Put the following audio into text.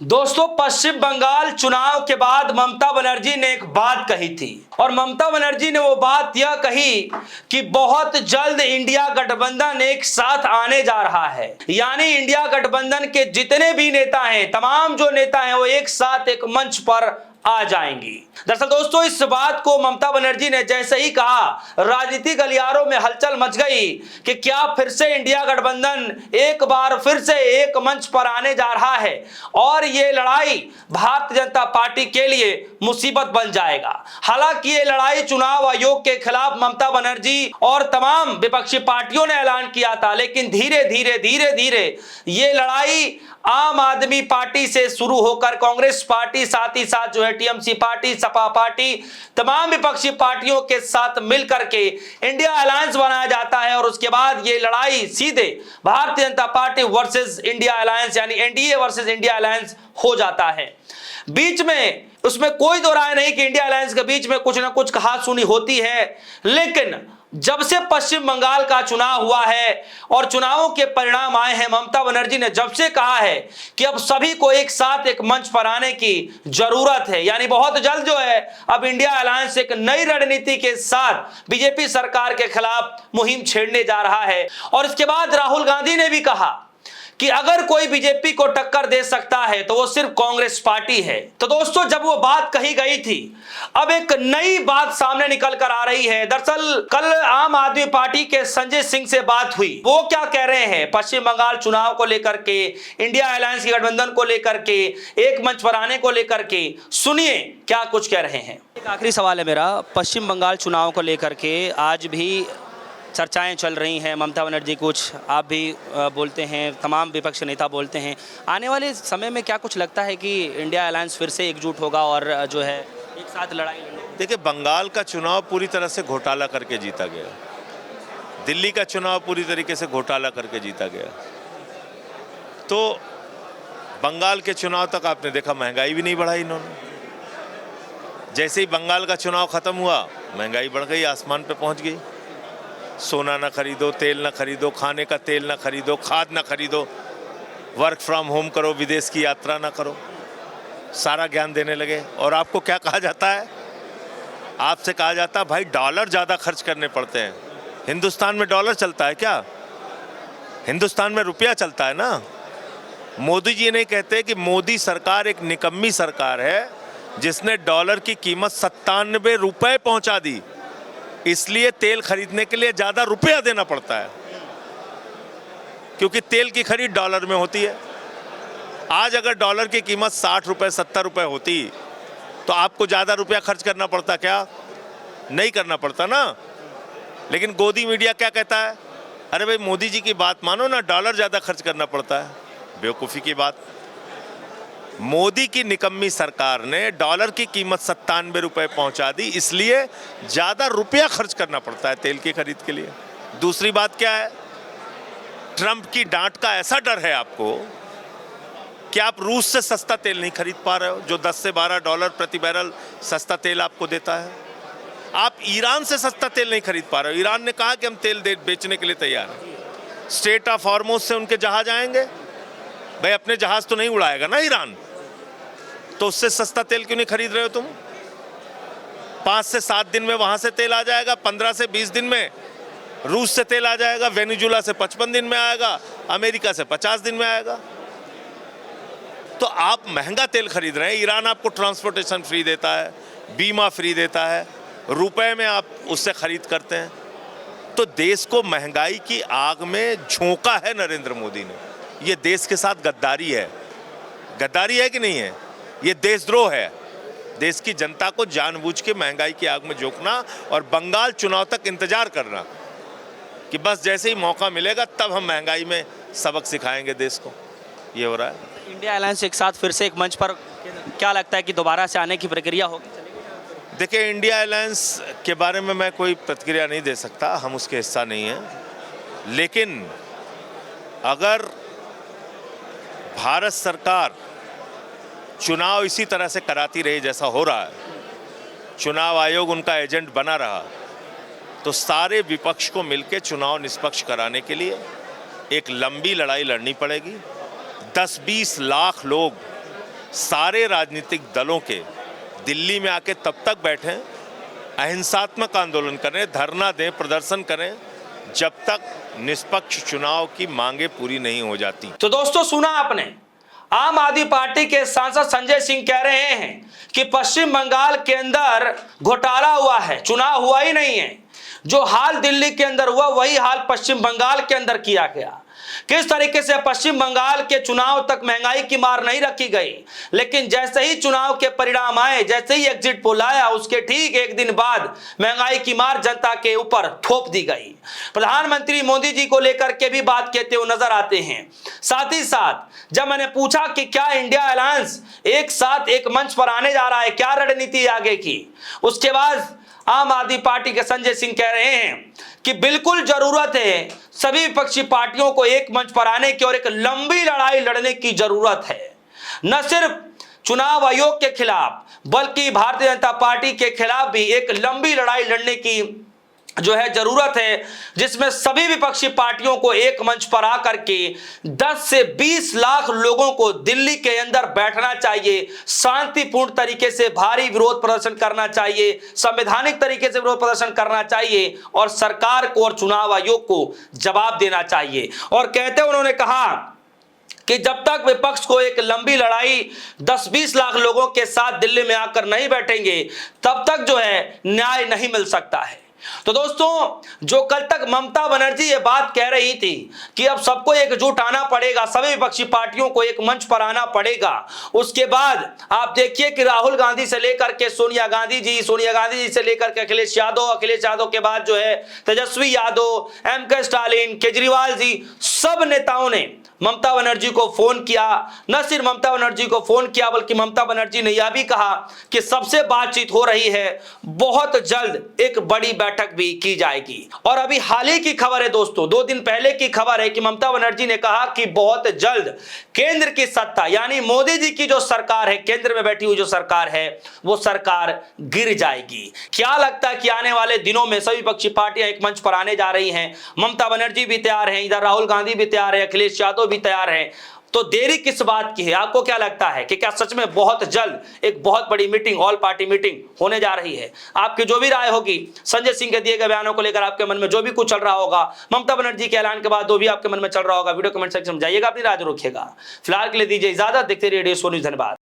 दोस्तों, पश्चिम बंगाल चुनाव के बाद ममता बनर्जी ने एक बात कही थी और ममता बनर्जी ने वो बात यह कही कि बहुत जल्द इंडिया गठबंधन एक साथ आने जा रहा है। यानी इंडिया गठबंधन के जितने भी नेता हैं, तमाम जो नेता हैं, वो एक साथ एक मंच पर आ जाएंगी। दरअसल दोस्तों, इस बात को ममता बनर्जी ने जैसे ही कहा, राजनीतिक गलियारों में हलचल मच गई कि क्या फिर से इंडिया गठबंधन एक बार फिर से एक मंच पर आने जा रहा है और ये लड़ाई भारतीय जनता पार्टी के लिए मुसीबत बन जाएगा। हालांकि ये लड़ाई चुनाव आयोग के खिलाफ ममता बनर्जी और तमाम विपक्षी पार्टियों ने ऐलान किया था, लेकिन धीरे धीरे ये लड़ाई आम आदमी पार्टी से शुरू होकर कांग्रेस पार्टी, साथ ही साथ जो है टीएमसी पार्टी, सपा पार्टी, तमाम विपक्षी पार्टियों के साथ मिलकर के इंडिया अलायंस बनाया जाता है और उसके बाद ये लड़ाई सीधे Bharatiya Janata party versus India alliance यानी एनडीए वर्सेस इंडिया अलायंस हो जाता है। बीच में उसमें कोई दो राय नहीं कि इंडिया अलायंस के बीच में कुछ ना कुछ कहासुनी होती है, लेकिन जब से पश्चिम बंगाल का चुनाव हुआ है और चुनावों के परिणाम आए हैं, ममता बनर्जी ने जब से कहा है कि अब सभी को एक साथ एक मंच पर आने की जरूरत है, यानी बहुत जल्द जो है अब इंडिया अलायंस एक नई रणनीति के साथ बीजेपी सरकार के खिलाफ मुहिम छेड़ने जा रहा है। और इसके बाद राहुल गांधी ने भी कहा कि अगर कोई बीजेपी को टक्कर दे सकता है तो वो सिर्फ कांग्रेस पार्टी है। तो दोस्तों, जब वो बात कही गई थी, अब एक नई बात सामने निकल कर आ रही है। दरअसल कल आम आदमी पार्टी के संजय सिंह से बात हुई। वो क्या कह रहे हैं पश्चिम बंगाल चुनाव को लेकर के, इंडिया अलायंस की गठबंधन को लेकर के, एक मंच पर आने को लेकर के, सुनिए क्या कुछ कह रहे हैं। एक आखिरी सवाल है मेरा, पश्चिम बंगाल चुनाव को लेकर के आज भी चर्चाएं चल रही हैं, ममता बनर्जी कुछ, आप भी बोलते हैं, तमाम विपक्ष नेता बोलते हैं, आने वाले समय में क्या कुछ लगता है कि इंडिया अलायंस फिर से एकजुट होगा और जो है एक साथ लड़ाई लड़ेगा? देखिए, बंगाल का चुनाव पूरी तरह से घोटाला करके जीता गया, दिल्ली का चुनाव पूरी तरीके से घोटाला करके जीता गया। तो बंगाल के चुनाव तक आपने देखा महंगाई भी नहीं बढ़ाई इन्होंने। जैसे ही बंगाल का चुनाव खत्म हुआ, महंगाई बढ़ गई, आसमान पे पहुंच गई। सोना ना खरीदो, तेल ना खरीदो, खाने का तेल ना खरीदो, खाद ना खरीदो, वर्क फ्रॉम होम करो, विदेश की यात्रा ना करो, सारा ज्ञान देने लगे। और आपको क्या कहा जाता है? आपसे कहा जाता है भाई डॉलर ज़्यादा खर्च करने पड़ते हैं। हिंदुस्तान में डॉलर चलता है क्या? हिंदुस्तान में रुपया चलता है ना। मोदी जी नहीं कहते कि मोदी सरकार एक निकम्मी सरकार है जिसने डॉलर की कीमत 97 रुपये पहुँचा दी, इसलिए तेल खरीदने के लिए ज़्यादा रुपया देना पड़ता है, क्योंकि तेल की खरीद डॉलर में होती है। आज अगर डॉलर की कीमत 60 रुपये 70 रुपये होती तो आपको ज़्यादा रुपया खर्च करना पड़ता क्या? नहीं करना पड़ता ना। लेकिन गोदी मीडिया क्या कहता है? अरे भाई मोदी जी की बात मानो ना, डॉलर ज़्यादा खर्च करना पड़ता है। बेवकूफ़ी की बात। मोदी की निकम्मी सरकार ने डॉलर की कीमत 97 रुपये पहुंचा दी, इसलिए ज़्यादा रुपया खर्च करना पड़ता है तेल की खरीद के लिए। दूसरी बात क्या है? ट्रंप की डांट का ऐसा डर है आपको कि आप रूस से सस्ता तेल नहीं खरीद पा रहे हो, जो 10 से 12 डॉलर प्रति बैरल सस्ता तेल आपको देता है। आप ईरान से सस्ता तेल नहीं खरीद पा रहे हो। ईरान ने कहा कि हम तेल बेचने के लिए तैयार हैं। स्ट्रेट ऑफ हॉर्मुज़ से उनके जहाज आएंगे, भाई अपने जहाज तो नहीं उड़ाएगा ना ईरान, तो उससे सस्ता तेल क्यों नहीं खरीद रहे हो तुम? 5 से 7 दिन में वहां से तेल आ जाएगा, 15 से 20 दिन में रूस से तेल आ जाएगा, वेनेजुला से 55 दिन में आएगा, अमेरिका से 50 दिन में आएगा। तो आप महंगा तेल खरीद रहे हैं। ईरान आपको ट्रांसपोर्टेशन फ्री देता है, बीमा फ्री देता है, रुपए में आप उससे खरीद करते हैं। तो देश को महंगाई की आग में झोंका है नरेंद्र मोदी ने। ये देश के साथ गद्दारी है। गद्दारी है कि नहीं है? ये देशद्रोह है। देश की जनता को जानबूझ के महंगाई की आग में झोंकना और बंगाल चुनाव तक इंतजार करना कि बस जैसे ही मौका मिलेगा तब हम महंगाई में सबक सिखाएंगे देश को, ये हो रहा है। इंडिया अलायंस एक साथ फिर से एक मंच पर, क्या लगता है कि दोबारा से आने की प्रक्रिया होगी? देखिए, इंडिया अलायंस के बारे में मैं कोई प्रतिक्रिया नहीं दे सकता, हम उसके हिस्सा नहीं हैं। लेकिन अगर भारत सरकार चुनाव इसी तरह से कराती रही जैसा हो रहा है, चुनाव आयोग उनका एजेंट बना रहा, तो सारे विपक्ष को मिलकर चुनाव निष्पक्ष कराने के लिए एक लंबी लड़ाई लड़नी पड़ेगी। 10-20 लाख लोग सारे राजनीतिक दलों के दिल्ली में आके तब तक बैठें, अहिंसात्मक आंदोलन करें, धरना दें, प्रदर्शन करें, जब तक निष्पक्ष चुनाव की मांगे पूरी नहीं हो जाती। तो दोस्तों सुना आपने, आम आदमी पार्टी के सांसद संजय सिंह कह रहे हैं कि पश्चिम बंगाल के अंदर घोटाला हुआ है, चुनाव हुआ ही नहीं है। जो हाल दिल्ली के अंदर हुआ वही हाल पश्चिम बंगाल के अंदर किया गया। किस तरीके से पश्चिम बंगाल के चुनाव तक महंगाई की मार नहीं रखी गई, लेकिन जैसे ही चुनाव के परिणाम आए, जैसे ही एग्जिट पोल आया, उसके ठीक एक दिन बाद महंगाई की मार जनता के ऊपर थोप दी गई। प्रधानमंत्री मोदी जी को लेकर के भी बात कहते हुए नजर आते हैं। साथ ही साथ जब मैंने पूछा कि क्या इंडिया अलायंस एक साथ एक मंच पर आने जा रहा है, क्या रणनीति आगे की, उसके बाद आम आदमी पार्टी के संजय सिंह कह रहे हैं कि बिल्कुल जरूरत है सभी विपक्षी पार्टियों को एक मंच पर आने की और एक लंबी लड़ाई लड़ने की जरूरत है। न सिर्फ चुनाव आयोग के खिलाफ बल्कि भारतीय जनता पार्टी के खिलाफ भी एक लंबी लड़ाई लड़ने की जो है जरूरत है, जिसमें सभी विपक्षी पार्टियों को एक मंच पर आकर के 10 से 20 लाख लोगों को दिल्ली के अंदर बैठना चाहिए, शांतिपूर्ण तरीके से भारी विरोध प्रदर्शन करना चाहिए, संवैधानिक तरीके से विरोध प्रदर्शन करना चाहिए और सरकार को और चुनाव आयोग को जवाब देना चाहिए। और कहते उन्होंने कहा कि जब तक विपक्ष को एक लंबी लड़ाई 10-20 लाख लोगों के साथ दिल्ली में आकर नहीं बैठेंगे, तब तक जो है न्याय नहीं मिल सकता है। तो दोस्तों, जो कल तक ममता बनर्जी ये बात कह रही थी कि अब सबको एकजुट आना पड़ेगा, सभी विपक्षी पार्टियों को एक मंच पर आना पड़ेगा, उसके बाद आप देखिए कि राहुल गांधी से लेकर के सोनिया गांधी जी से लेकर के अखिलेश यादव के बाद जो है तेजस्वी यादव, M.K. स्टालिन, केजरीवाल जी, सब नेताओं ने ममता बनर्जी को फोन किया। न सिर्फ ममता बनर्जी को फोन किया बल्कि ममता बनर्जी ने यह भी कहा कि सबसे बातचीत हो रही है, बहुत जल्द एक बड़ी बैठक भी की जाएगी। और अभी हाल ही की खबर है दोस्तों, 2 दिन पहले की खबर है कि ममता बनर्जी ने कहा कि बहुत जल्द केंद्र की सत्ता यानी मोदी जी की जो सरकार है, केंद्र में बैठी हुई जो सरकार है, वो सरकार गिर जाएगी। क्या लगता है कि आने वाले दिनों में सभी विपक्षी पार्टियां एक मंच पर आने जा रही हैं? ममता बनर्जी भी तैयार है, इधर राहुल गांधी भी तैयार है, अखिलेश यादव भी तैयार है। तो देरी किस बात की है? आपको क्या लगता है कि क्या सच में बहुत जल्द एक बहुत बड़ी मीटिंग, ऑल पार्टी मीटिंग होने जा रही है? आपकी जो भी राय होगी, संजय सिंह के दिए गए बयानों को लेकर आपके मन में जो भी कुछ चल रहा होगा, ममता बनर्जी के ऐलान के बाद जो भी आपके मन में चल रहा होगा, वीडियो कमेंट सेक्शन में जाइएगा, अपनी राय रखिएगा। फिलहाल के लिए दीजिए इजाजत, देखते रहिए रेडियो सो न्यूज़। धन्यवाद।